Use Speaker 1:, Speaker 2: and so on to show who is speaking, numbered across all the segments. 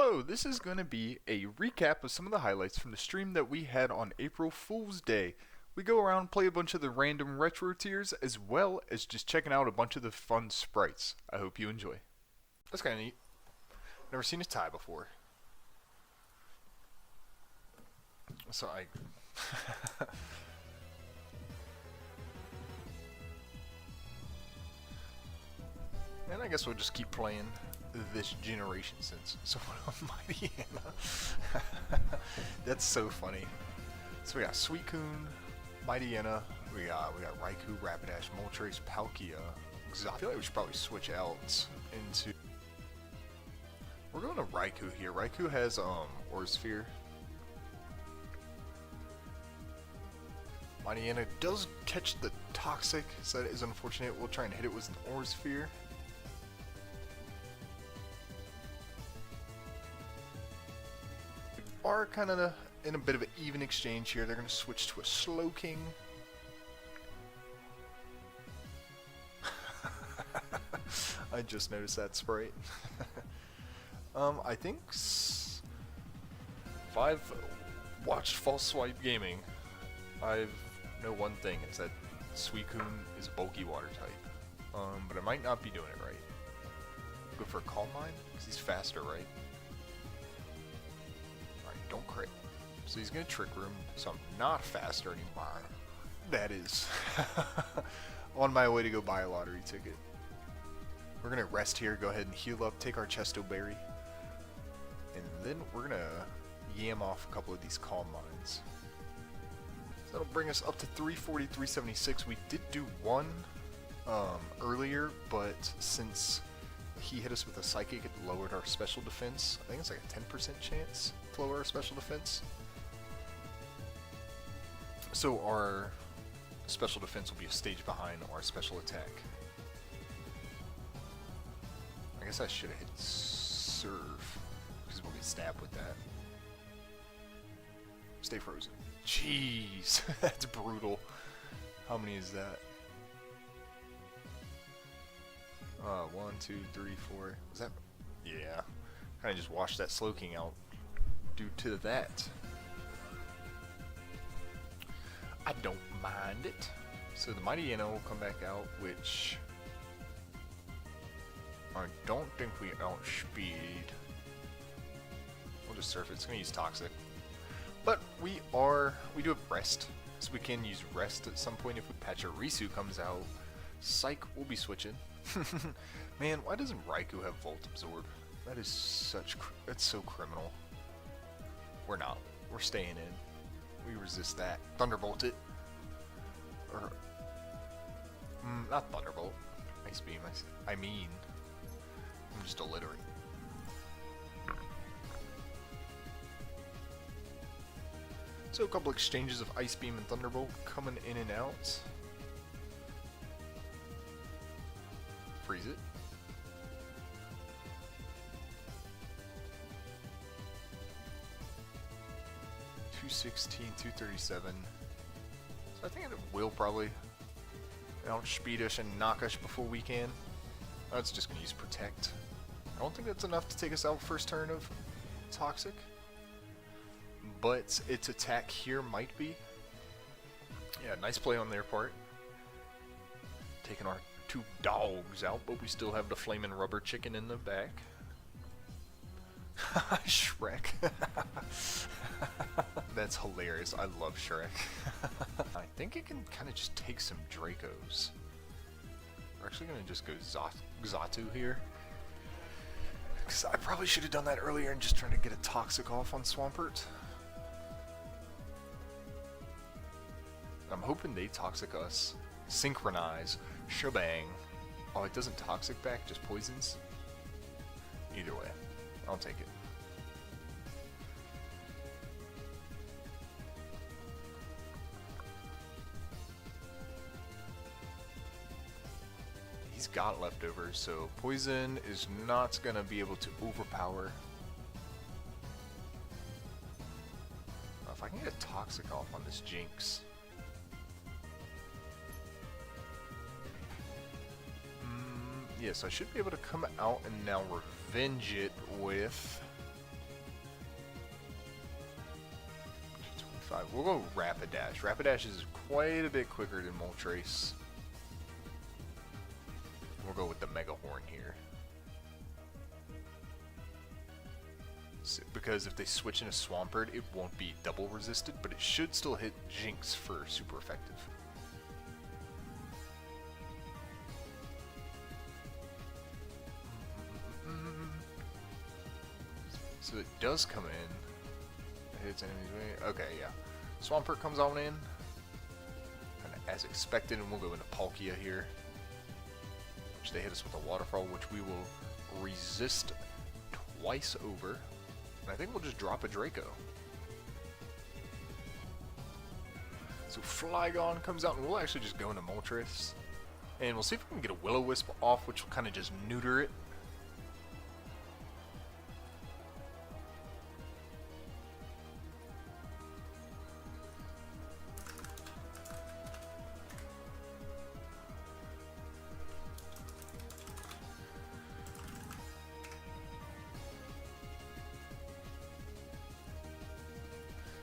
Speaker 1: So, this is going to be a recap of some of the highlights from the stream that we had on April Fool's Day. We go around and play a bunch of the random retro tiers, as well as just checking out a bunch of the fun sprites. I hope you enjoy. That's kind of neat. Never seen a tie before. So I... And I guess we'll just keep playing this generation since. So Mighty Anna. That's so funny. So we got Suicune, Mighty Anna, we got Raikou, Rapidash, Moltres, Palkia. I feel like we should probably switch out into... We're going to Raikou here. Raikou has Aura Sphere. Mighty Anna does catch the Toxic, so that is unfortunate. We'll try and hit it with an Aura Sphere. Are kind of in a bit of an even exchange here. They're going to switch to a Slowking. I just noticed that sprite. I think if I've watched False Swipe Gaming, I know one thing. It's that Suicune is a bulky water type. But I might not be doing it right. Go for a Calm Mind, because he's faster, right? Don't crit. So he's going to Trick Room, so I'm not faster anymore. That is. On my way to go buy a lottery ticket. We're going to rest here, go ahead and heal up, take our Chesto Berry. And then we're going to yam off a couple of these Calm Minds. So that'll bring us up to 340, 376. We did do one earlier, but since he hit us with a Psychic, it lowered our special defense. I think it's like a 10% chance to lower our special defense. So our special defense will be a stage behind our special attack. I guess I should have hit Serve, because we'll get stabbed with that. Stay frozen. Jeez, that's brutal. How many is that? 1, 2, 3, 4. Was that? Yeah. Kind of just washed that Slowking out due to that. I don't mind it. So the Mighty Anna will come back out, which I don't think we outspeed. We'll just surf it. It's gonna use Toxic, but we do have Rest, so we can use Rest at some point if Pachirisu comes out. Psych, we'll be switching. Man, why doesn't Raikou have Volt Absorb? That is that's so criminal. We're not. We're staying in. We resist that. Thunderbolt it. Or, not Thunderbolt. Ice Beam. I mean, I'm just illiterate. So a couple exchanges of Ice Beam and Thunderbolt coming in and out. Freeze it. 216, 237. So I think it will probably outspeed us and knock us before we can. That's just gonna use Protect. I don't think that's enough to take us out first turn of Toxic, but its attack here might be. Yeah, nice play on their part. Taking our two dogs out, but we still have the flaming rubber chicken in the back. Shrek. That's hilarious. I love Shrek. I think it can kind of just take some Dracos. We're actually going to just go Xatu here. Because I probably should have done that earlier and just trying to get a Toxic off on Swampert. I'm hoping they Toxic us. Synchronize. Shebang. Oh, it doesn't Toxic back, just poisons? Either way, I'll take it. He's got leftovers, so poison is not gonna be able to overpower. If I can get a Toxic off on this Jinx. Yes, I should be able to come out and now revenge it with 5. We'll go Rapidash. Rapidash is quite a bit quicker than Moltres. We'll go with the Mega Horn here. So, because if they switch into Swampert, it won't be double resisted, but it should still hit Jinx for super effective. So it does come in. It hits enemies way. Okay, yeah. Swampert comes on in. Kinda as expected, and we'll go into Palkia here. Which they hit us with a Waterfall, which we will resist twice over. And I think we'll just drop a Draco. So Flygon comes out, and we'll actually just go into Moltres. And we'll see if we can get a Will-O-Wisp off, which will kind of just neuter it.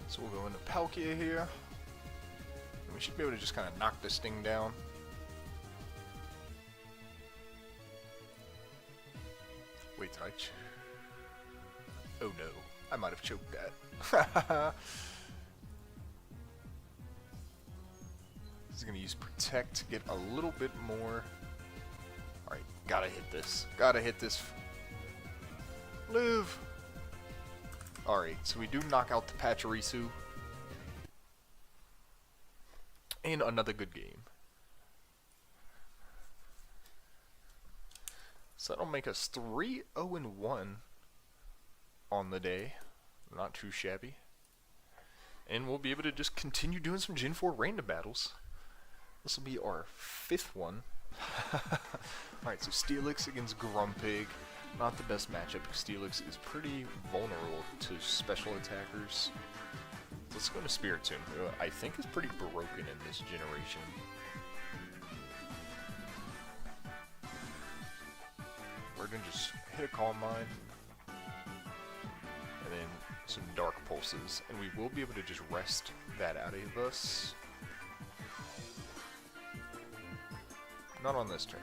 Speaker 1: So we'll go into Palkia here. And we should be able to just kind of knock this thing down. Wait, did I oh no, I might have choked that. This is going to use Protect to get a little bit more. Alright, gotta hit this. Gotta hit this. Live! Alright, so we do knock out the Pachirisu. And another good game. So that'll make us 3-0-1 on the day. Not too shabby. And we'll be able to just continue doing some Gen 4 random battles. This will be our 5th one. Alright, so Steelix against Grumpig. Not the best matchup because Steelix is pretty vulnerable to special attackers. Let's go to Spiritomb, who I think is pretty broken in this generation. We're going to just hit a Calm Mind. And then some Dark Pulses. And we will be able to just rest that out of us. Not on this turn.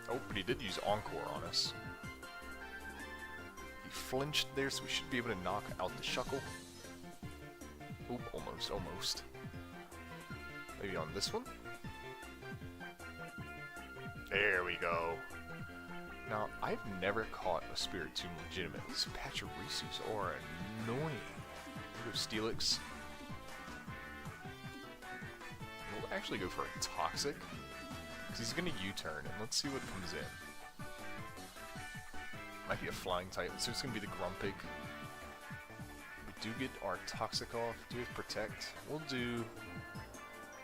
Speaker 1: Oh, but he did use Encore on us. He flinched there, so we should be able to knock out the Shuckle. Oop, almost, almost. Maybe on this one? There we go. Now, I've never caught a Spiritomb legitimate. These Pachirisus are annoying. We'll go Steelix. We'll actually go for a Toxic. He's going to U-turn, and let's see what comes in. Might be a Flying type, so it's going to be the Grumpig. We do get our Toxic off. Do we have Protect? We'll do...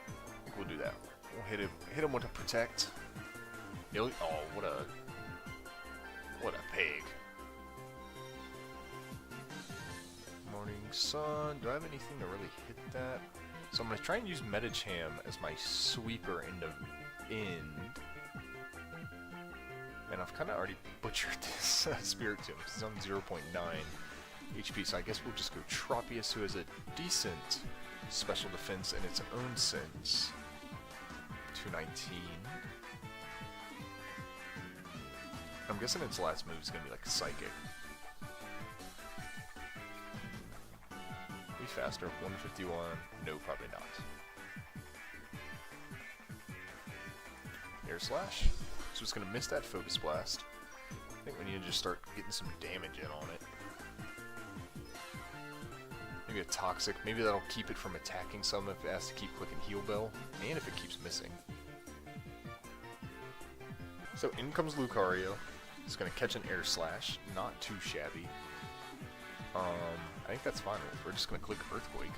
Speaker 1: I think we'll do that. We'll hit him with a Protect. Oh, what a pig. Morning Sun. Do I have anything to really hit that? So I'm going to try and use Medicham as my sweeper into end. And I've kind of already butchered this Spiritomb. It's on 0.9 HP, so I guess we'll just go Tropius, who has a decent special defense in its own sense. 219. I'm guessing its last move is going to be like Psychic. Be faster, 151. No, probably not. Air Slash. So it's going to miss that Focus Blast. I think we need to just start getting some damage in on it. Maybe a Toxic. Maybe that'll keep it from attacking some if it has to keep clicking Heal Bell. And if it keeps missing. So in comes Lucario. It's going to catch an Air Slash. Not too shabby. I think that's fine. We're just going to click Earthquake.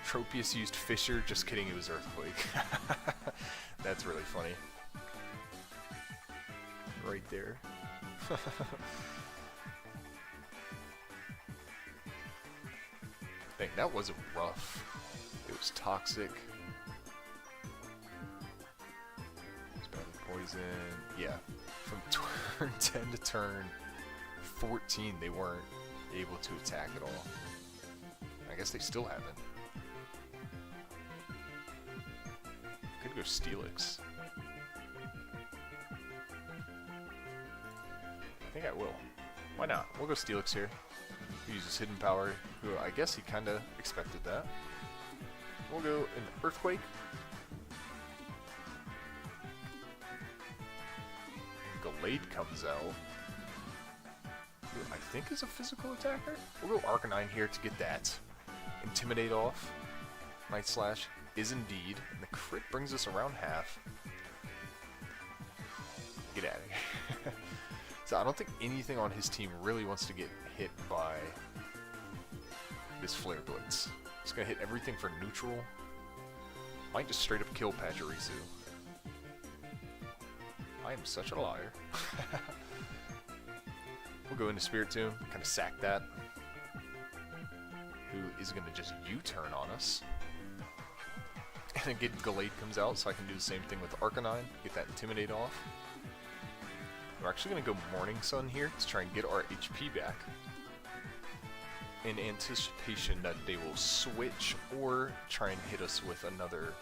Speaker 1: Tropius used Fissure. Just kidding, it was Earthquake. That's really funny. Right there. Dang, that was rough. It was Toxic. It's bad Poison. Yeah. From turn 10 to turn 14, they weren't. able to attack at all. I guess they still haven't. Could go Steelix. I think I will. Why not? We'll go Steelix here. He uses Hidden Power, who I guess he kind of expected that. We'll go an Earthquake. Gallade comes out. Who I think is a physical attacker. We'll go Arcanine here to get that. Intimidate off. Night Slash is indeed. And the crit brings us around half. Get out of here. So I don't think anything on his team really wants to get hit by this Flare Blitz. It's going to hit everything for neutral. Might just straight up kill Pachirisu. I am such a liar. We'll go into Spirit Tomb, kind of sack that. Who is going to just U-turn on us. And then get Gallade comes out, so I can do the same thing with Arcanine. Get that Intimidate off. We're actually going to go Morning Sun here to try and get our HP back. In anticipation that they will switch or try and hit us with another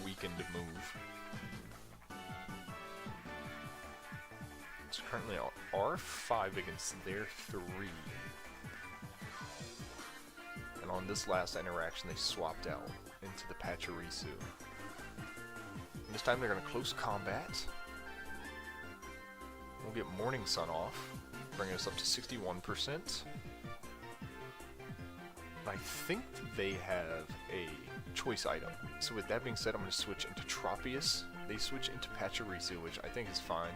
Speaker 1: weakened move. It's currently our R5 against their 3. And on this last interaction, they swapped out into the Pachirisu. And this time they're going to close combat. We'll get Morning Sun off, bringing us up to 61%. I think they have a choice item. So with that being said, I'm going to switch into Tropius. They switch into Pachirisu, which I think is fine.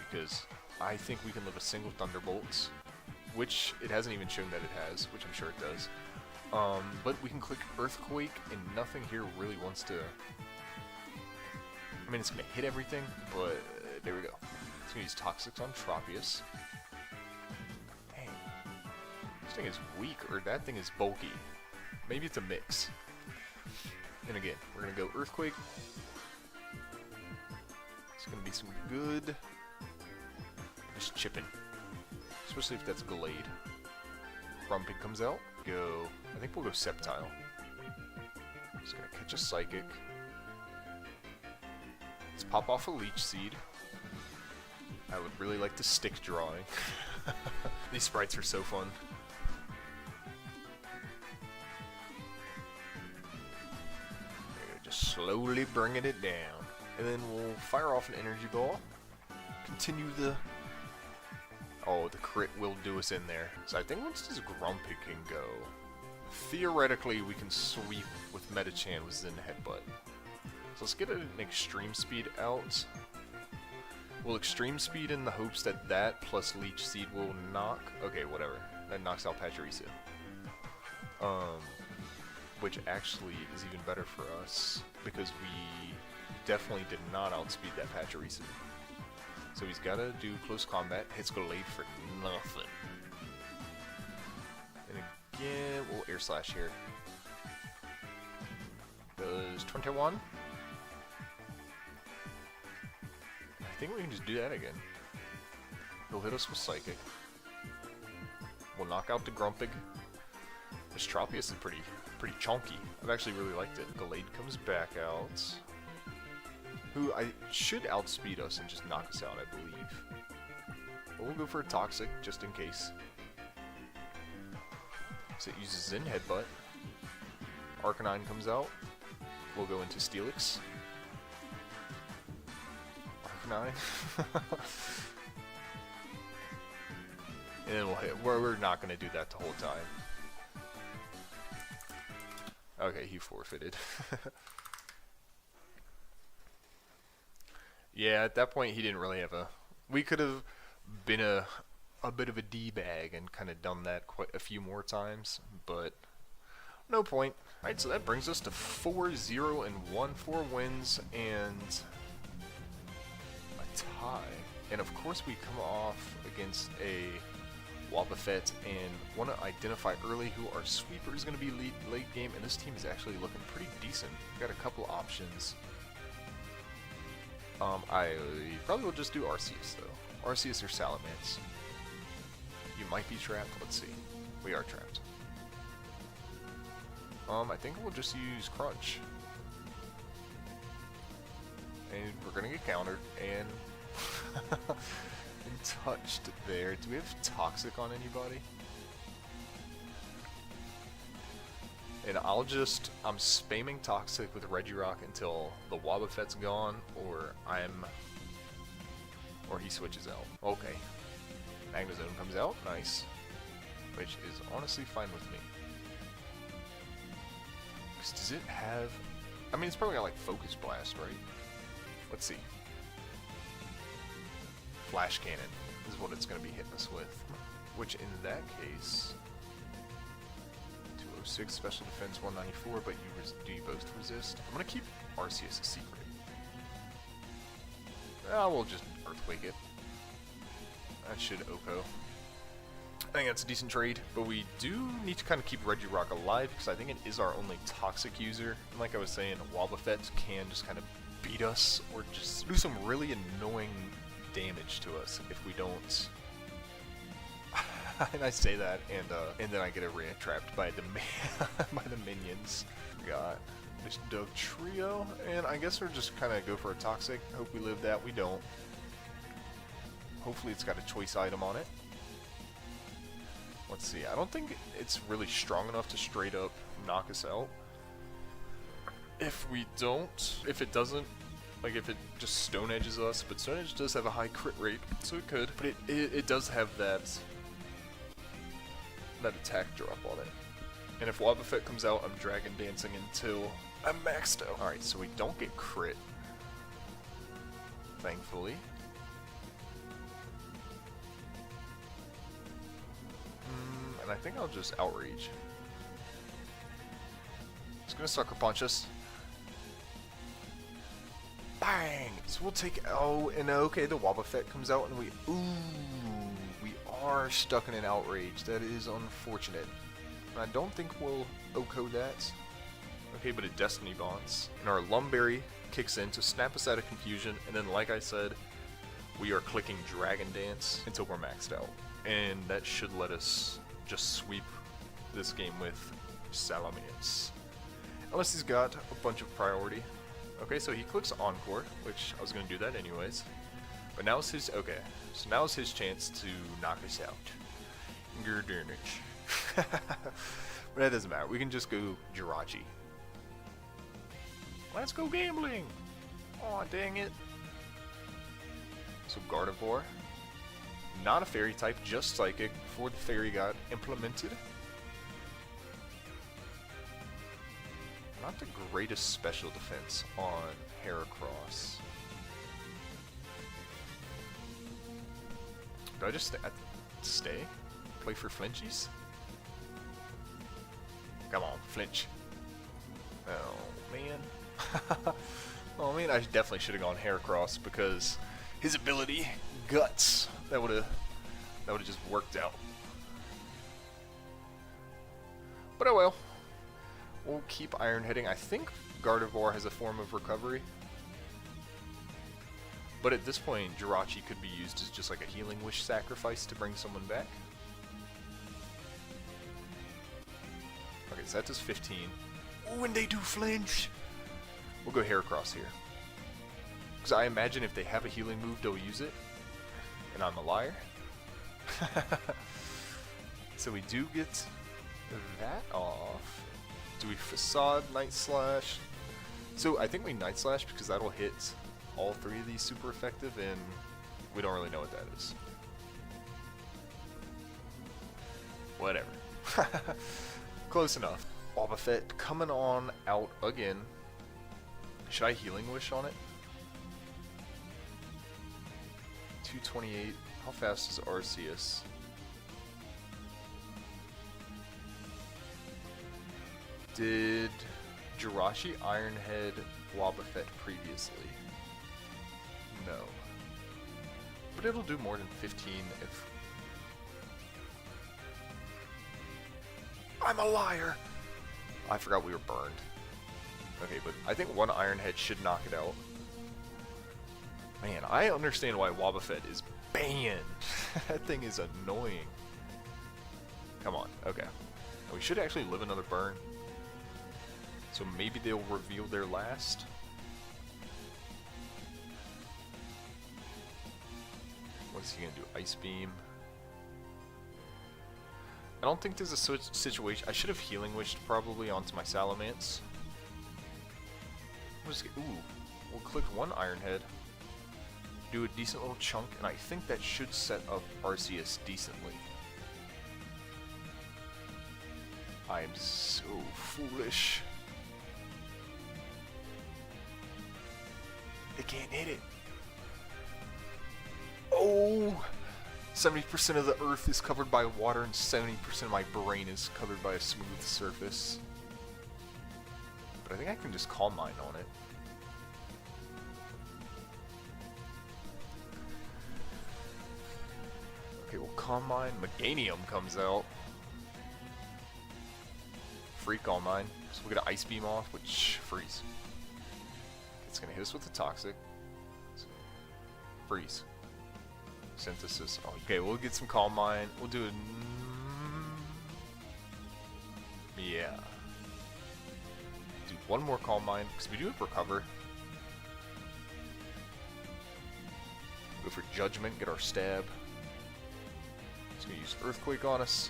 Speaker 1: Because I think we can live a single Thunderbolts, which it hasn't even shown that it has, which I'm sure it does. But we can click Earthquake, and nothing here really wants to... I mean, it's going to hit everything, but there we go. It's going to use Toxics on Tropius. Dang. This thing is weak, or that thing is bulky. Maybe it's a mix. And again, we're going to go Earthquake. It's going to be some good... just chipping. Especially if that's Gallade. Grumpig comes out. Go... I think we'll go Sceptile. Just going to catch a Psychic. Let's pop off a Leech Seed. I would really like to stick drawing. These sprites are so fun. Just slowly bringing it down. And then we'll fire off an Energy Ball. Continue the... Oh, the crit will do us in there. So I think once this Grumpig can go, theoretically we can sweep with Metachan with Zen Headbutt. So let's get an Extreme Speed out. We'll Extreme Speed in the hopes that that plus Leech Seed will knock... Okay, whatever. That knocks out Pachirisu. Which actually is even better for us, because we definitely did not outspeed that Pachirisu. So he's got to do close combat, hits Gallade for nothing. And again, we'll Air Slash here. Does 21? I think we can just do that again. He'll hit us with Psychic. We'll knock out the Grumpig. This Tropius is pretty chunky. I've actually really liked it. Gallade comes back out. Who I should outspeed us and just knock us out, I believe. But we'll go for a Toxic, just in case. So it uses Zen Headbutt. Arcanine comes out. We'll go into Steelix. Arcanine. And then we'll hit. We're not going to do that the whole time. Okay, he forfeited. Yeah, at that point he didn't really have a... We could have been a bit of a D-bag and kind of done that quite a few more times, but no point. Alright, so that brings us to 4-0-1, 4 wins and a tie. And of course we come off against a Wobbuffet and want to identify early who our sweeper is going to be late game, and this team is actually looking pretty decent. We've got a couple options. I probably will just do Arceus though. Arceus or Salamence. You might be trapped. Let's see. We are trapped. I think we'll just use Crunch. And we're gonna get countered, and touched there. Do we have Toxic on anybody? And I'm spamming Toxic with Regirock until the Wobbuffet's gone, or he switches out. Okay. Magnezone comes out, nice. Which is honestly fine with me. Does it have... I mean, it's probably got like Focus Blast, right? Let's see. Flash Cannon is what it's going to be hitting us with. Which in that case... 206 Special Defense 194, but do you both resist? I'm going to keep Arceus a secret. We'll just Earthquake it. That should OHKO. I think that's a decent trade, but we do need to kind of keep Regirock alive because I think it is our only Toxic user. And like I was saying, Wobbuffet can just kind of beat us or just do some really annoying damage to us if we don't. And I say that, and then I get trapped by by the minions. Got this Dove Trio, and I guess we're just kind of go for a Toxic. Hope we live that. We don't. Hopefully it's got a choice item on it. Let's see, I don't think it's really strong enough to straight up knock us out. If it doesn't, like if it just Stone Edges us, but Stone Edge does have a high crit rate, so it could. But it does have that attack drop on it. And if Wobbuffet comes out, I'm Dragon Dancing until I'm maxed out. Alright, so we don't get crit. Thankfully. And I think I'll just Outrage. It's gonna Sucker Punch us. Bang! So we'll take... Oh, and okay, the Wobbuffet comes out and we... Ooh! We are stuck in an Outrage. That is unfortunate. And I don't think we'll OHKO that. Okay, but it Destiny Bonds. And our Lumberry kicks in to snap us out of confusion. And then, like I said, we are clicking Dragon Dance until we're maxed out. And that should let us just sweep this game with Salamence. Unless he's got a bunch of priority. Okay, so he clicks Encore, which I was going to do that anyways. But now it's his... Okay, so now it's his chance to knock us out. But that doesn't matter. We can just go Jirachi. Let's go gambling! Aw, dang it. So Gardevoir. Not a Fairy type, just Psychic, before the Fairy got implemented. Not the greatest special defense on Heracross. Do I just stay? Play for flinchies? Come on, flinch. Oh, man. Oh, man, I definitely should have gone Heracross because his ability, Guts, that would have just worked out. But oh well. We'll keep Iron Heading. I think Gardevoir has a form of recovery. But at this point, Jirachi could be used as just like a Healing Wish sacrifice to bring someone back. Okay, so that does 15. Ooh, and they do flinch! We'll go Heracross here. Because I imagine if they have a healing move, they'll use it. And I'm a liar. So we do get that off. Do we Facade, Night Slash? So I think we Night Slash because that'll hit all three of these super effective, and we don't really know what that is. Whatever. Close enough. Wobbuffet coming on out again. Should I Healing Wish on it? 228. How fast is Arceus? Did Jirachi Ironhead Wobbuffet previously? No. But it'll do more than 15 if... I'm a liar! I forgot we were burned. Okay, but I think one Ironhead should knock it out. Man, I understand why Wobbuffet is banned. That thing is annoying. Come on. Okay. We should actually live another burn. So maybe they'll reveal their last. What's he gonna do? Ice Beam. I don't think there's a situation. I should have Healing Wished probably onto my Salamence. Ooh, we'll click one Iron Head. Do a decent little chunk, and I think that should set up Arceus decently. I am so foolish. They can't hit it. Oh! 70% of the earth is covered by water, and 70% of my brain is covered by a smooth surface. But I think I can just Calm Mind on it. Okay, well, Calm Mind. Meganium comes out. Free Calm Mind. So we'll get an Ice Beam off, which freeze. It's gonna hit us with the Toxic. Freeze. Synthesis. Oh, okay, we'll get some Calm Mind. We'll do it. Yeah. Do one more Calm Mind because we do have Recover. Go for Judgment. Get our stab. It's gonna use Earthquake on us.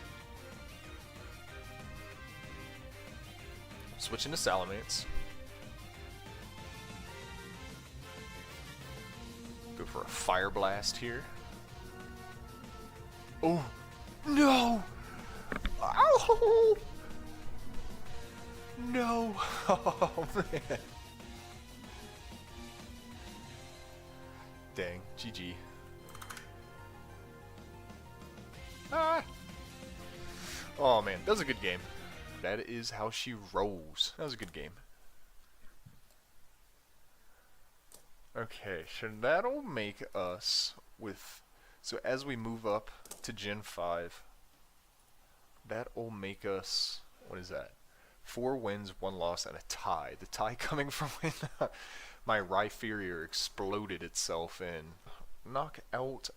Speaker 1: Switch into Salamence. Go for a Fire Blast here. Oh! No! Ow! No! Oh, man. Dang. GG. Ah! Oh, man. That was a good game. That is how she rolls. That was a good game. Okay, so that'll make us with... So as we move up to Gen 5, that'll make us... What is that? 4 wins, 1 loss, and a tie. The tie coming from when my Rhyperior exploded itself and knock out...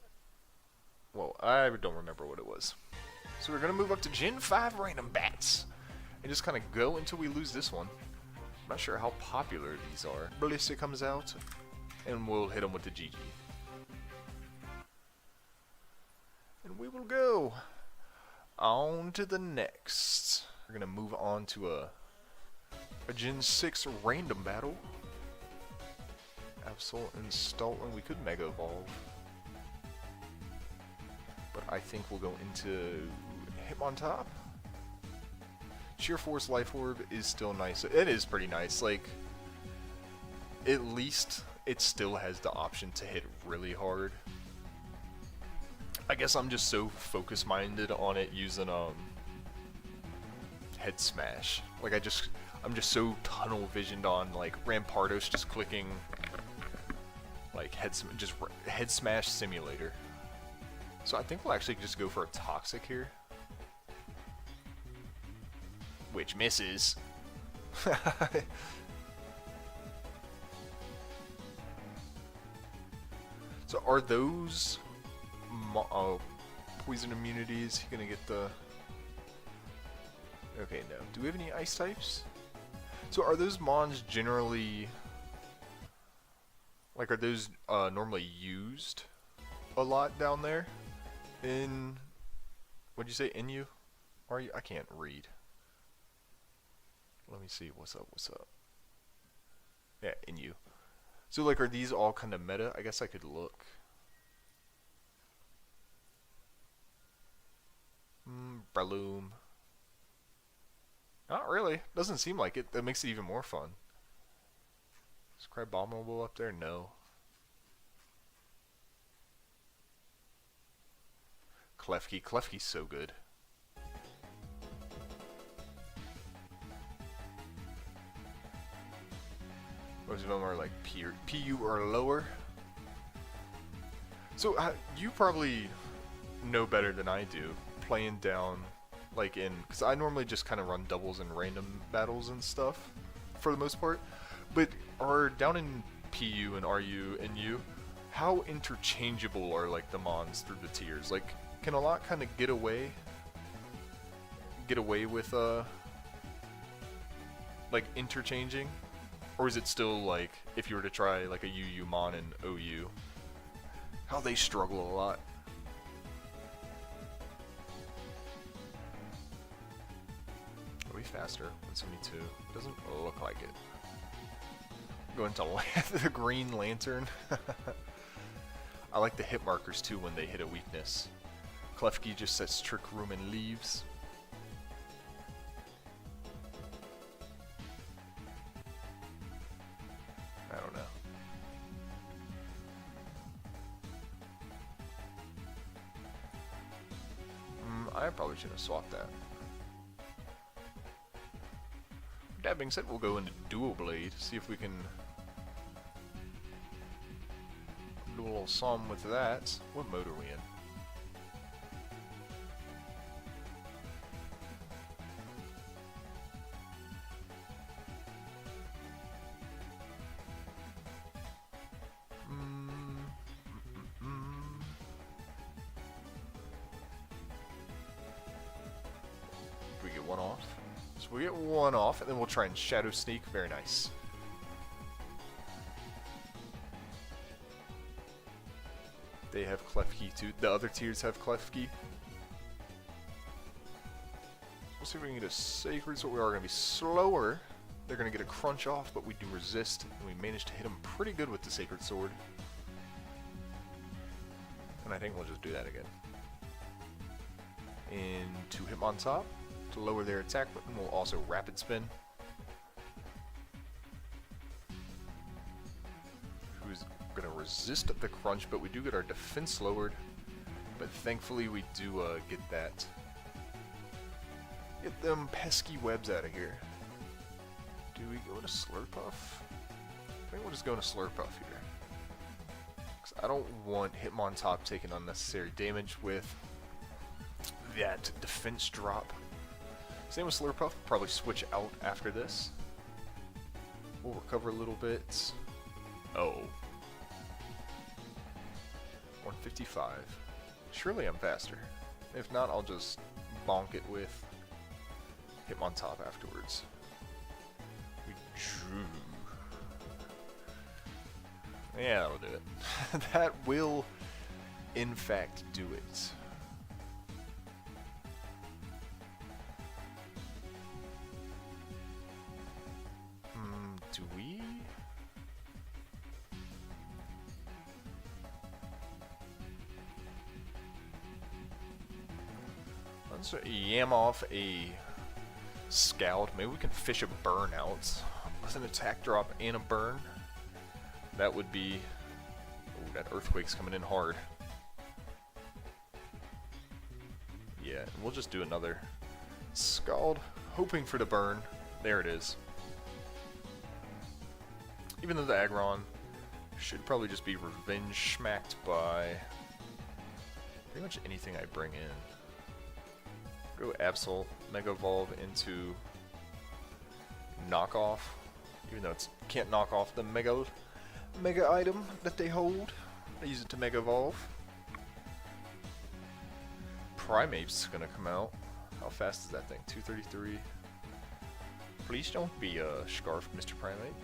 Speaker 1: Well, I don't remember what it was. So we're going to move up to Gen 5 Random Bats. And just kind of go until we lose this one. I'm not sure how popular these are. Ballista comes out, and we'll hit them with the GG. And we will go on to the next. We're going to move on to a Gen 6 random battle. Absol and Stoutland. We could Mega Evolve. But I think we'll go into Hitmontop. Sheer Force Life Orb is still nice. It is pretty nice. Like, at least it still has the option to hit really hard. I guess I'm just so focus-minded on it using Head Smash. Like I'm just so tunnel visioned on like Rampardos just clicking like Head Smash Simulator. So I think we'll actually just go for a Toxic here. Which misses. So are those poison immunities gonna get the... Okay, no. Do we have any ice types? So are those mons generally... Like, are those normally used a lot down there? In... What'd you say? In you? Are you? I can't read. Let me see. What's up? What's up? Yeah, in you. So, like, are these all kind of meta? I guess I could look. Breloom. Not really. Doesn't seem like it. That makes it even more fun. Is Crybominable up there? No. Klefki. Klefki's so good. Most of them are like PU or lower. So you probably know better than I do playing down like in, because I normally just kind of run doubles and random battles and stuff for the most part. But are down in PU and RU and U, how interchangeable are like the mons through the tiers? Like, can a lot kind of get away get away with like interchanging, or is it still like if you were to try like a UU Mon and OU, how they struggle a lot? Are we faster? 172. Doesn't look like it. Go into the Green Lantern. I like the hit markers too when they hit a weakness. Klefki just sets Trick Room and leaves. I don't know. I probably should have swapped that. That being said, we'll go into Dual Blade, see if we can do a little sum with that. What mode are we in? We get one off. So we get one off, and then we'll try and Shadow Sneak. Very nice. They have Klefki too. The other tiers have Klefki. We'll see if we can get a Sacred Sword. We are going to be slower. They're going to get a crunch off, but we do resist, and we managed to hit them pretty good with the Sacred Sword. And I think we'll just do that again. Into Hitmontop to lower their attack button. We'll also Rapid Spin. Who's going to resist the crunch, but we do get our defense lowered. But thankfully we do get that. Get them pesky webs out of here. Do we go to Slurpuff? I think we'll just go to Slurpuff here. Because I don't want Hitmontop taking unnecessary damage with that defense drop. Same with Slurpuff, probably switch out after this. We'll recover a little bit. Oh. 155. Surely I'm faster. If not, I'll just bonk it with Hitmontop afterwards. We drew. Yeah, that'll do it. That will, in fact, do it. Do we? Let's yam off a Scout. Maybe we can fish a burn out with an attack drop and a burn. That would be... Ooh, that Earthquake's coming in hard. Yeah, we'll just do another Scald, hoping for the burn. There it is. Even though the Aggron should probably just be revenge smacked by pretty much anything I bring in. Go Absol, Mega Evolve into Knockoff, even though it can't knock off the Mega item that they hold. I use it to Mega Evolve. Primate's gonna come out. How fast is that thing? 233. Please don't be scarfed, Mr. Primate.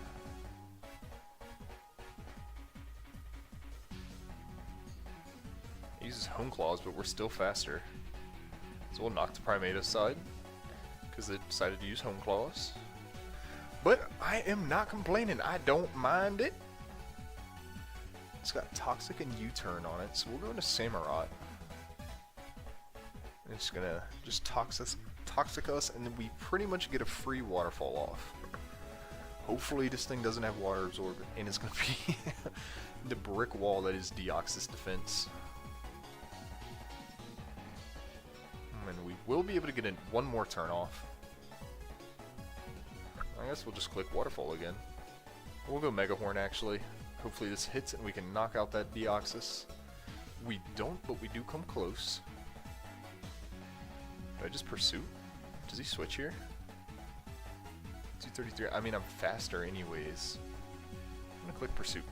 Speaker 1: Uses Home Claws, but we're still faster. So we'll knock the Primate aside, because they decided to use Home Claws. But I am not complaining, I don't mind it. It's got Toxic and U-Turn on it, so we'll go into Samurott. And it's gonna just Toxic us, and then we pretty much get a free Waterfall off. Hopefully this thing doesn't have Water Absorb, and it's gonna be the brick wall that is Deoxys defense. And we will be able to get in one more turn off. I guess we'll just click Waterfall again. We'll go Mega Horn actually. Hopefully this hits and we can knock out that Deoxys. We don't, but we do come close. Do I just Pursue? Does he switch here? 233. I mean, I'm faster anyways. I'm gonna click Pursuit.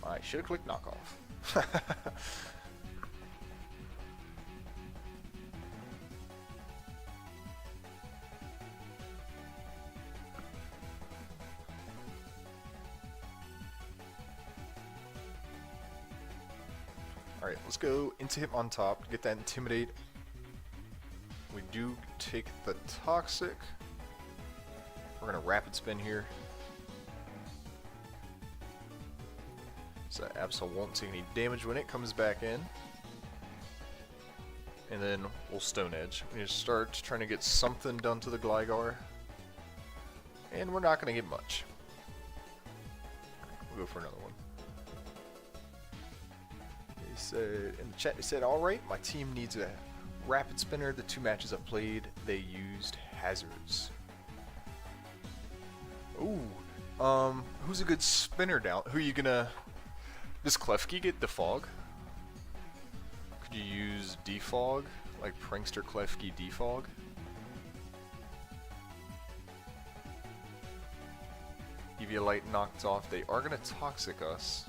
Speaker 1: I should have clicked Knockoff. Alright, let's go into him on top, get that Intimidate. We do take the Toxic. We're gonna Rapid Spin here. So Absol won't take any damage when it comes back in. And then we'll Stone Edge. We just start trying to get something done to the Gligar. And we're not gonna get much. We'll go for another one. They said in the chat, they said, alright, my team needs a Rapid Spinner. The 2 matches I've played, they used Hazards. Ooh. Who's a good spinner down? Who are you gonna... Does Klefki get Defog? Could you use Defog? Like Prankster Klefki Defog? Eviolite knocked off. They are gonna Toxic us.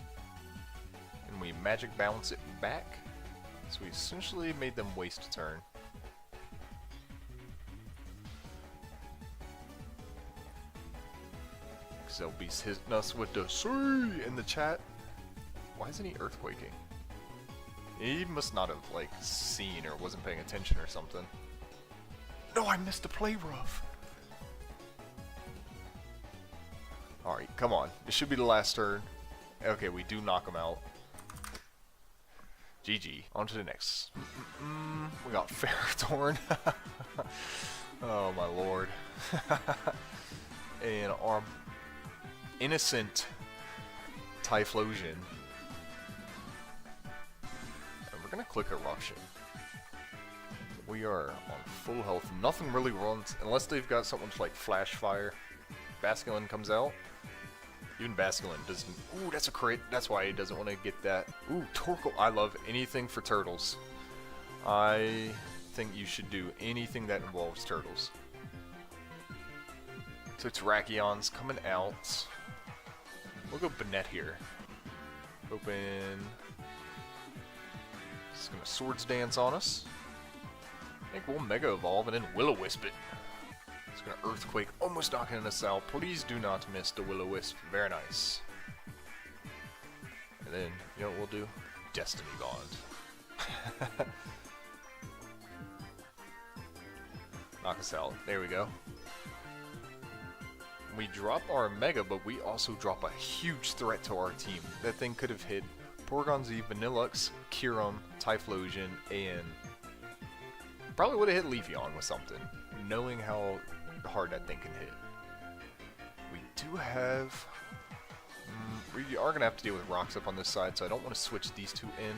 Speaker 1: And we Magic Bounce it back. So we essentially made them waste a turn. Zelby's hitting us with the C in the chat. Why isn't he earthquaking? He must not have like seen or wasn't paying attention or something. No, I missed the play rough. Alright, come on. This should be the last turn. Okay, we do knock him out. GG. On to the next. We got Ferrothorn. Oh my lord. And our innocent Typhlosion. And we're gonna click Eruption. We are on full health. Nothing really runs unless they've got something like Flash Fire. Basculin comes out. Even Basculin doesn't. Ooh, that's a crit. That's why he doesn't want to get that. Ooh, Torkoal. I love anything for turtles. I think you should do anything that involves turtles. So Terracion's coming out. We'll go Banette here. Open. It's gonna Swords Dance on us. I think we'll Mega Evolve and then Will-O-Wisp it. It's gonna Earthquake, almost knocking us out. Please do not miss the Will-O-Wisp. Very nice. And then, you know what we'll do? Destiny Bond. Knock us out. There we go. We drop our Mega, but we also drop a huge threat to our team. That thing could have hit Porygon-Z, Vanillux, Kyurem, Typhlosion, and probably would have hit Leafeon with something, knowing how hard that thing can hit. We do have... we are going to have to deal with rocks up on this side, so I don't want to switch these two in.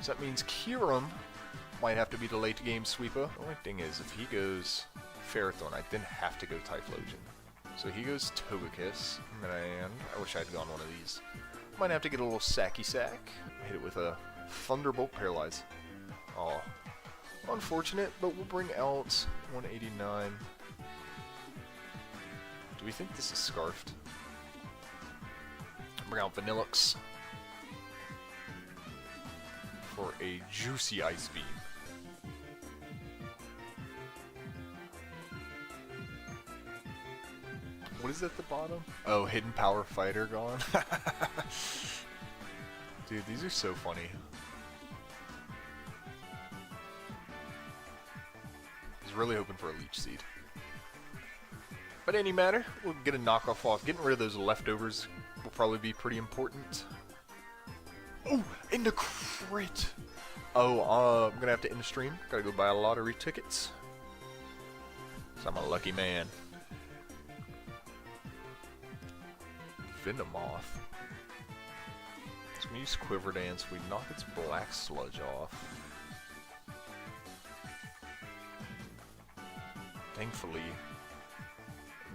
Speaker 1: So that means Kyurem might have to be the late game sweeper. The only thing is, if he goes Ferrothorn, I then have to go Typhlosion. So he goes Togekiss, and I wish I had gone one of these. Might have to get a little sacky sack. Hit it with a Thunderbolt Paralyze. Oh, unfortunate, but we'll bring out 189. Do we think this is Scarfed? Bring out Vanillux for a juicy Ice Beam. What is at the bottom? Oh, Hidden Power Fighter gone. Dude, these are so funny. I was really hoping for a Leech Seed. But any matter, we'll get a knockoff off. Getting rid of those leftovers will probably be pretty important. Oh, and the crit! Oh, I'm gonna have to end the stream. Gotta go buy a lottery tickets. So I'm a lucky man. Venomoth. So we use Quiver Dance. We knock its Black Sludge off. Thankfully,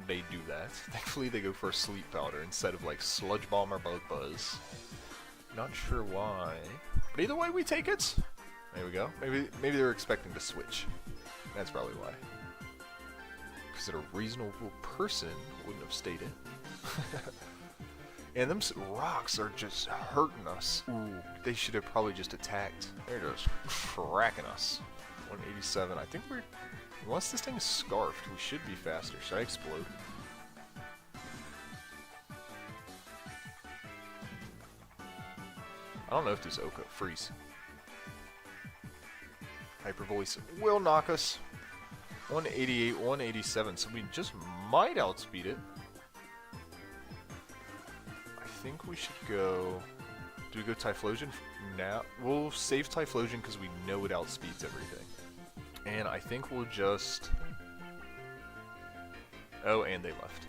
Speaker 1: they do that. Thankfully, they go for a Sleep Powder instead of like Sludge Bomb or Bug Buzz. Not sure why, but either way, we take it. There we go. Maybe they're expecting to switch. That's probably why. Because a reasonable person wouldn't have stated. And them rocks are just hurting us. Ooh, they should have probably just attacked. They're just cracking us. 187. I think we're... Unless this thing is Scarfed, we should be faster. Should I explode? I don't know if this Oka... Freeze. Hyper Voice will knock us. 188, 187, so we just might outspeed it. I think we should go... Do we go Typhlosion now? We'll save Typhlosion because we know it outspeeds everything. And I think we'll just... Oh, and they left.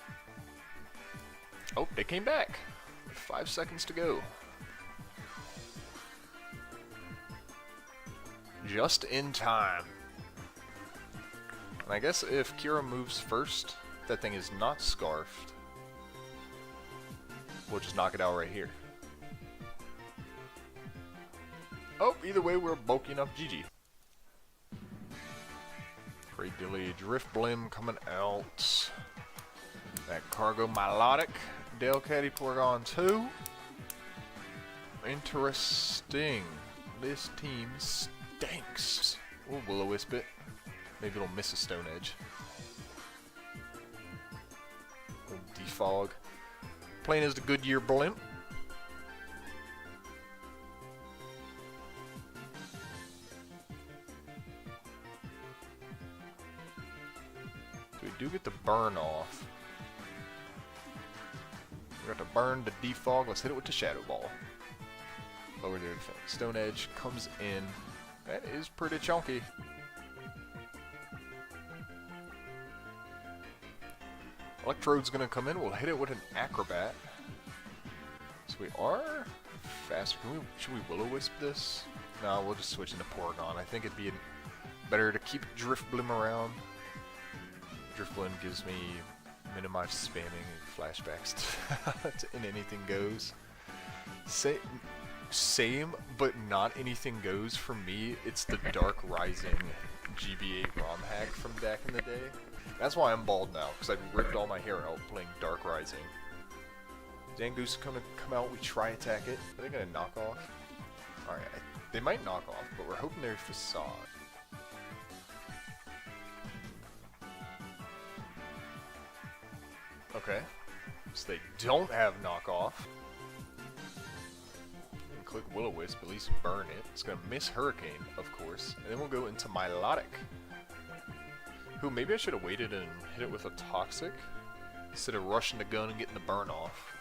Speaker 1: Oh, they came back. 5 seconds to go. Just in time. And I guess if Kira moves first, that thing is not scarfed. We'll just knock it out right here. Oh, either way, we're bulky enough. GG. Great Dilly, Drift Blim coming out. That Cargo Milotic, Delcatty Porygon 2. Interesting. This team stinks. We'll Will-O-Wisp it. Maybe it'll miss a Stone Edge. We'll Defog. Playing as the Goodyear Blimp. So we do get the burn off. We got to burn the Defog. Let's hit it with the Shadow Ball. Lower their defense. Stone Edge comes in. That is pretty chunky. Electrode's gonna come in. We'll hit it with an Acrobat. So we are faster. Should we Will-O-Wisp this? No, we'll just switch into Porygon. I think it'd be better to keep Drift Blim around. Drift Blim gives me minimized spamming and flashbacks to In Anything Goes. Same, but not anything goes for me. It's the Dark Rising GBA ROM hack from back in the day. That's why I'm bald now, because I've ripped all my hair out playing Dark Rising. Zangoose is gonna come out, we try attack it. Are they gonna knock off? Alright, they might knock off, but we're hoping they're Facade. Okay, so they don't have knockoff. Click Will-O-Wisp, at least burn it. It's gonna miss Hurricane, of course. And then we'll go into Milotic. Who, maybe I should have waited and hit it with a Toxic instead of rushing the gun and getting the burn off.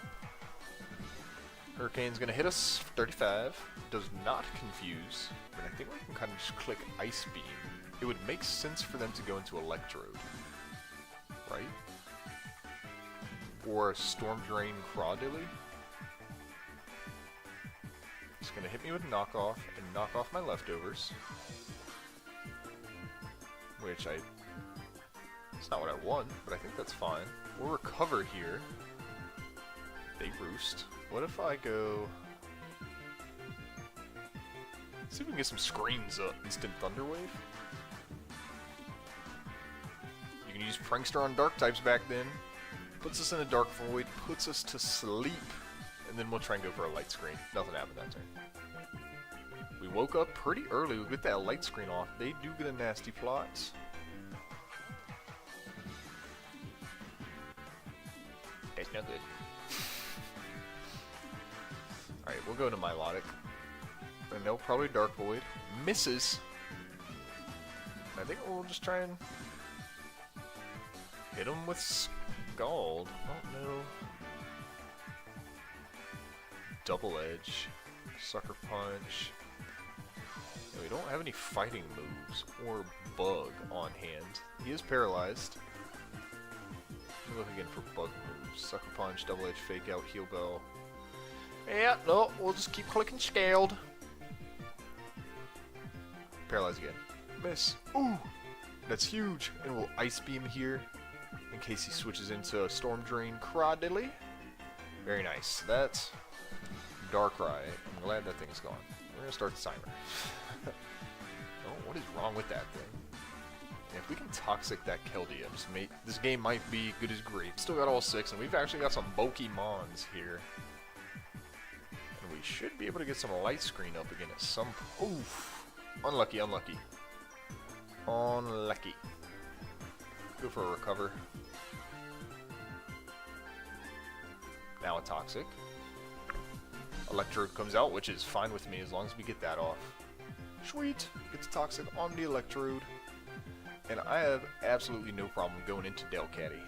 Speaker 1: Hurricane's gonna hit us for 35. Does not confuse, but I think we can kind of just click Ice Beam. It would make sense for them to go into Electrode, right? Or a Storm Drain Crawdilly. It's gonna hit me with knockoff and knock off my leftovers. Which it's not what I want, but I think that's fine. We'll recover here. They roost. What if I go... Let's see if we can get some screens up. Instant Thunder Wave. You can use Prankster on Dark types back then. Puts us in a Dark Void, puts us to sleep. And then we'll try and go for a light screen. Nothing happened that turn. We woke up pretty early. We get that light screen off. They do get a nasty plot. That's no good. Alright, we'll go to Milotic. And they'll probably Dark Void. Misses. I think we'll just try and hit him with Scald. Oh no. Double Edge, Sucker Punch. Yeah, we don't have any fighting moves or Bug on hand. He is paralyzed. Let me look again for Bug moves. Sucker Punch, Double Edge, Fake Out, Heal Bell. Yeah, no, we'll just keep clicking Scaled. Paralyze again. Miss. Ooh, that's huge. And we'll Ice Beam here in case he switches into Storm Drain Crawdilly. Very nice. That's Darkrai. I'm glad that thing's gone. We're gonna start the timer. Oh, what is wrong with that thing? Yeah, if we can Toxic that Keldeo, this game might be good as great. Still got all 6, and we've actually got some bulky Mons here. And we should be able to get some light screen up again at some point. Oof! Unlucky, unlucky. Unlucky. Go for a recover. Now a Toxic. Electrode comes out, which is fine with me as long as we get that off. Sweet! Gets Toxic on the Electrode. And I have absolutely no problem going into Delcatty.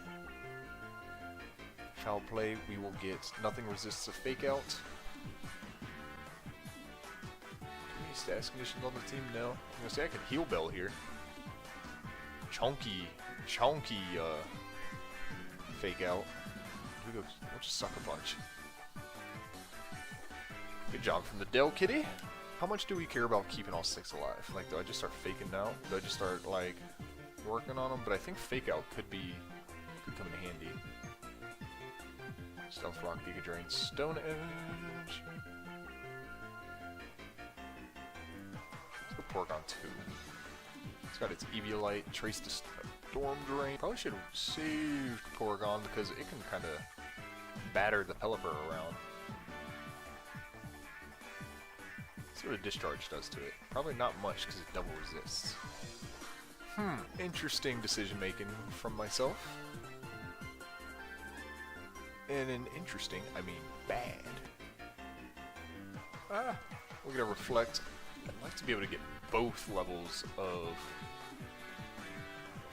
Speaker 1: Foul play, we will get Nothing Resists a Fake Out. Too many status conditions on the team? No. I'm gonna say I can Heal Bell here. Chonky, Fake Out. We'll just Sucker Punch. Good job from the Del Kitty. How much do we care about keeping all 6 alive? Like, do I just start faking now? Do I just start, like, working on them? But I think Fake Out could come in handy. Stealth Rock, Giga Drain, Stone Edge. Let's go Porygon 2. It's got its Eviolite, Trace to Storm Drain. Probably should have saved Porygon because it can kind of batter the Pelipper around. Let's see what a Discharge does to it. Probably not much because it double resists. Interesting decision making from myself. And in interesting, I mean bad. We're gonna Reflect. I'd like to be able to get both levels of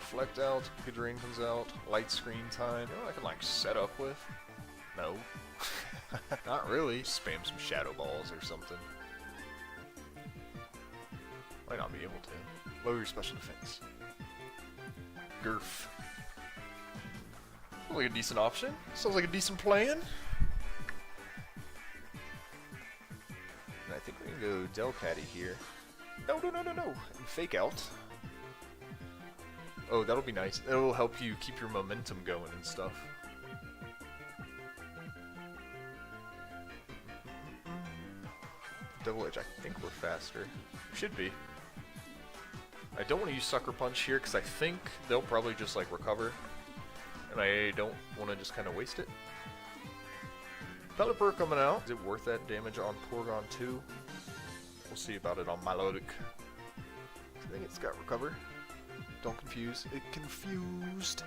Speaker 1: Reflect out, Giga Drain comes out, Light Screen Time. You know what I can like set up with? No. Not really. Spam some Shadow Balls or something. Might not be able to. Lower your special defense. Gurf. Sounds like a decent option. Sounds like a decent plan. And I think we can go Delcatty here. No. And Fake Out. Oh, that'll be nice. It'll help you keep your momentum going and stuff. Double Edge, I think we're faster. Should be. I don't want to use Sucker Punch here because I think they'll probably just like recover. And I don't want to just kind of waste it. Pelipper coming out. Is it worth that damage on Porygon 2? We'll see about it on Milotic. I think it's got Recover. Don't confuse. It confused.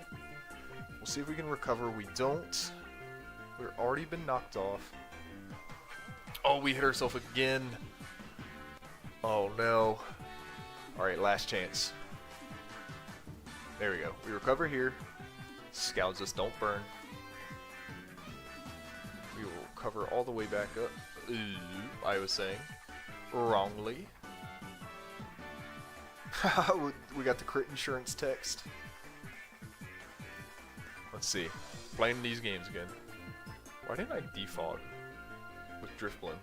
Speaker 1: We'll see if we can recover. We don't. We've already been knocked off. Oh, we hit ourselves again. Oh no. Alright, last chance. There we go. We recover here. Scouts us, don't burn. We will recover all the way back up. Ooh, I was saying. Wrongly. We got the crit insurance text. Let's see. Playing these games again. Why didn't I default with Drifblim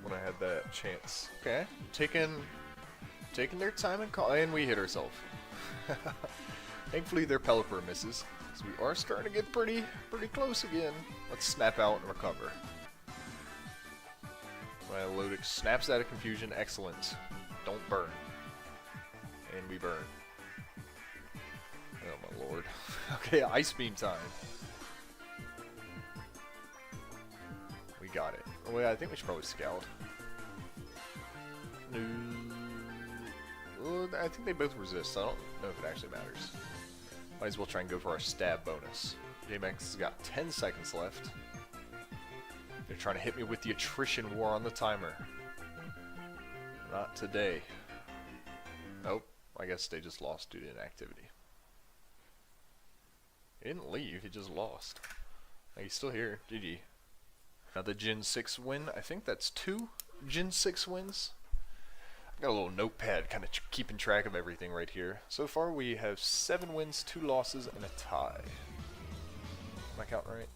Speaker 1: when I had that chance? Okay. Taking their time and we hit ourselves. Thankfully their Pelipper misses. So we are starting to get pretty close again. Let's snap out and recover. Milotic snaps out of confusion. Excellent. Don't burn. And we burn. Oh my lord. Okay, Ice Beam time. We got it. Oh yeah, I think we should probably Scout. No. Well, I think they both resist, so I don't know if it actually matters. Might as well try and go for our stab bonus. JMax has got 10 seconds left. They're trying to hit me with the attrition war on the timer. Not today. Nope. I guess they just lost due to inactivity. He didn't leave, he just lost. He's still here. GG. Another Gen 6 win. I think that's 2 Gen 6 wins. I've got a little notepad kind of keeping track of everything right here. So far we have 7 wins, 2 losses, and a tie. Am I counting right?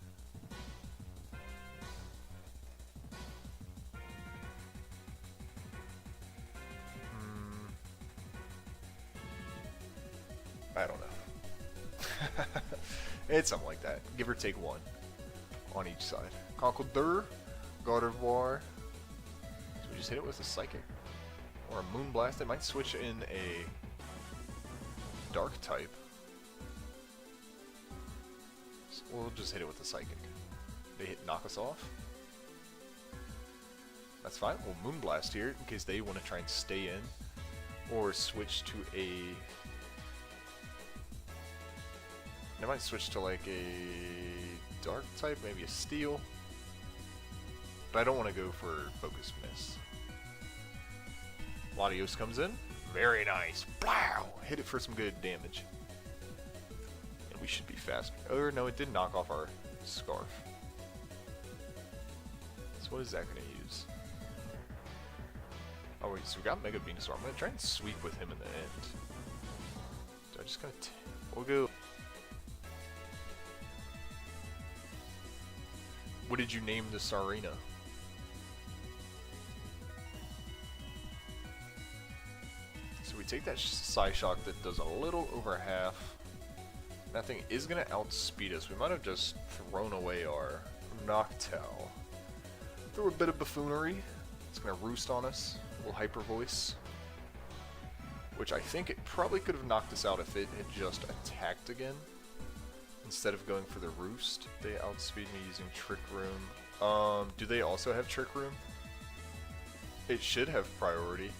Speaker 1: I don't know. It's something like that. Give or take 1 on each side. Conkeldurr, Gardevoir. So we just hit it with a Psychic. Or a Moonblast. They might switch in a Dark type. So we'll just hit it with a Psychic. They knock us off. That's fine. We'll Moonblast here in case they want to try and stay in. Or switch to a... They might switch to like a Dark type, maybe a Steel. But I don't want to go for Focus Miss. Latios comes in. Very nice. Blow! Hit it for some good damage. And we should be faster. Or no, it did knock off our Scarf. So what is that going to use? Oh wait, so we got Mega Venusaur. I'm going to try and sweep with him in the end. So I just going to... We'll go... What did you name the Sarina? So we take that Psyshock that does a little over half. That thing is going to outspeed us. We might have just thrown away our Noctowl. Through a bit of buffoonery. It's going to roost on us. A little Hyper Voice. Which I think it probably could have knocked us out if it had just attacked again. Instead of going for the roost. They outspeed me using Trick Room. Do they also have Trick Room? It should have priority.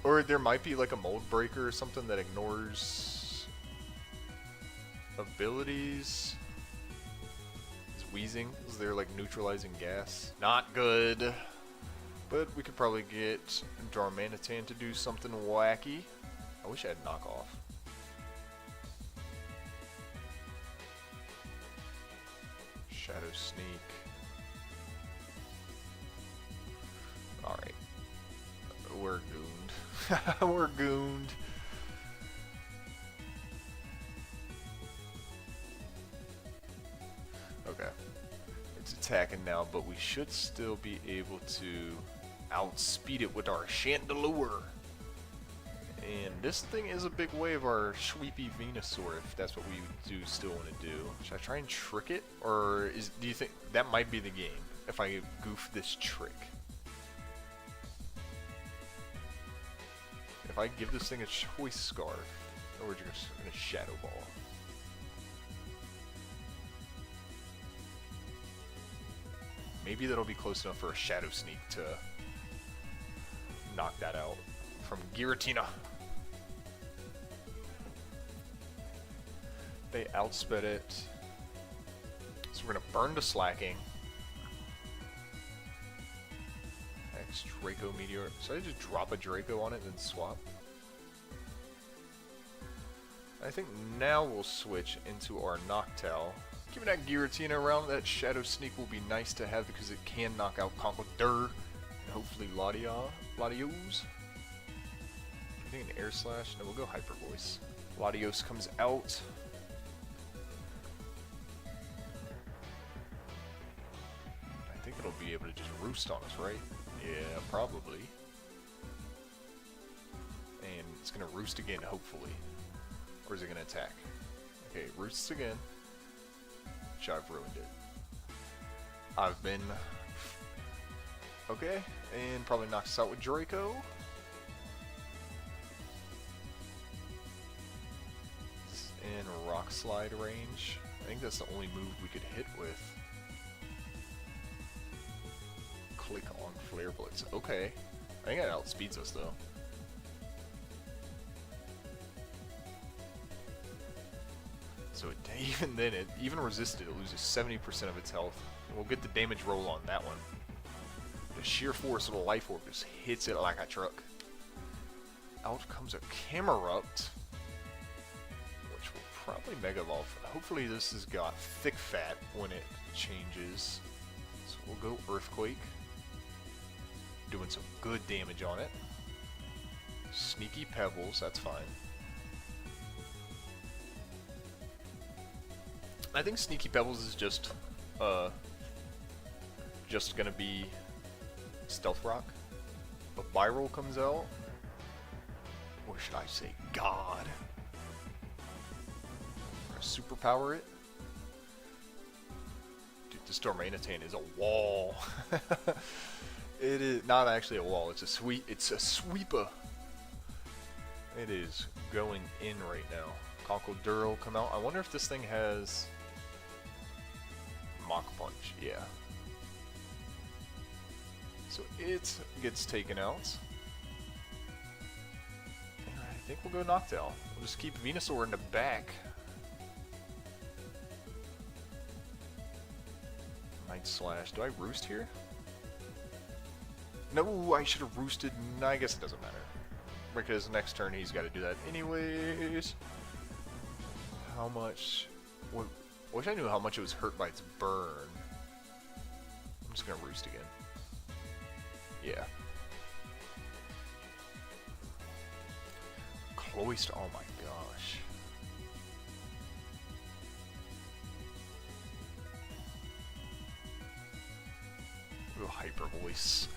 Speaker 1: Or there might be like a Mold Breaker or something that ignores abilities. Is Wheezing? Is there like neutralizing gas? Not good. But we could probably get Darmanitan to do something wacky. I wish I had knockoff. Shadow Sneak. Alright. We're gooned. We're gooned. Okay. It's attacking now, but we should still be able to outspeed it with our Chandelure. And this thing is a big wave, our Sweepy Venusaur, if that's what we do still want to do. Should I try and trick it? Or do you think that might be the game, if I goof this trick? If I give this thing a Choice Scarf, or we're just going to Shadow Ball. Maybe that'll be close enough for a Shadow Sneak to knock that out from Giratina. They outsped it. So we're going to burn to Slacking. X Draco Meteor. So I just drop a Draco on it and then swap. I think now we'll switch into our Noctowl. Keeping that Giratina around, that Shadow Sneak will be nice to have because it can knock out Conkeldurr and hopefully Latios. I think an Air Slash. No, we'll go Hyper Voice. Latios comes out. I think it'll be able to just roost on us, right? Yeah, probably. And it's going to roost again, hopefully. Or is it going to attack? Okay, roosts again. Which I've ruined it. I've been... Okay, and probably knocks us out with Draco. It's in Rock Slide range. I think that's the only move we could hit with. Click on Flare Blitz. Okay. I think that outspeeds us though. So it, even then, it even resisted, it loses 70% of its health. And we'll get the damage roll on that one. The sheer force of the Life Orb just hits it like a truck. Out comes a Camerupt, which will probably Mega Evolve. Hopefully this has got Thick Fat when it changes. So we'll go Earthquake. Doing some good damage on it. Sneaky Pebbles, that's fine. I think Sneaky Pebbles is just gonna be Stealth Rock. But Viral comes out. Or should I say God? We're gonna superpower it. Dude, this Darmanitan is a wall. It is not actually a wall, it's a sweeper. It is going in right now. Conkeldurr will come out. I wonder if this thing has Mach Punch. Yeah. So it gets taken out. And I think we'll go Noctowl. We'll just keep Venusaur in the back. Night Slash. Do I roost here? No, I should have roosted. No, I guess it doesn't matter. because next turn he's got to do that anyways. How much? Wish I knew how much it was hurt by its burn. I'm just gonna roost again. Yeah. Cloyster, oh my gosh. Ooh, Hyper Voice.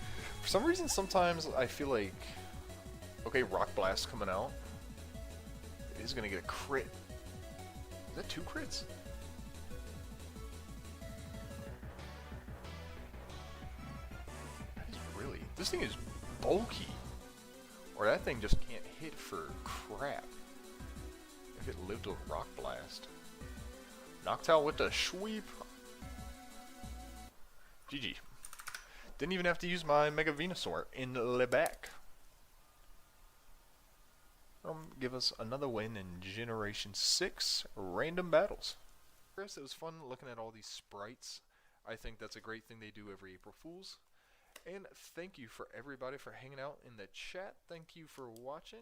Speaker 1: For some reason, sometimes I feel like, okay, Rock Blast coming out. It is gonna get a crit. Is that 2 crits? That is really, this thing is bulky. Or that thing just can't hit for crap. If it lived with Rock Blast. Noctowl with the sweep. GG. Didn't even have to use my Mega Venusaur in the back. Give us another win in Generation 6 Random Battles. It was fun looking at all these sprites. I think that's a great thing they do every April Fools. And thank you for everybody for hanging out in the chat. Thank you for watching.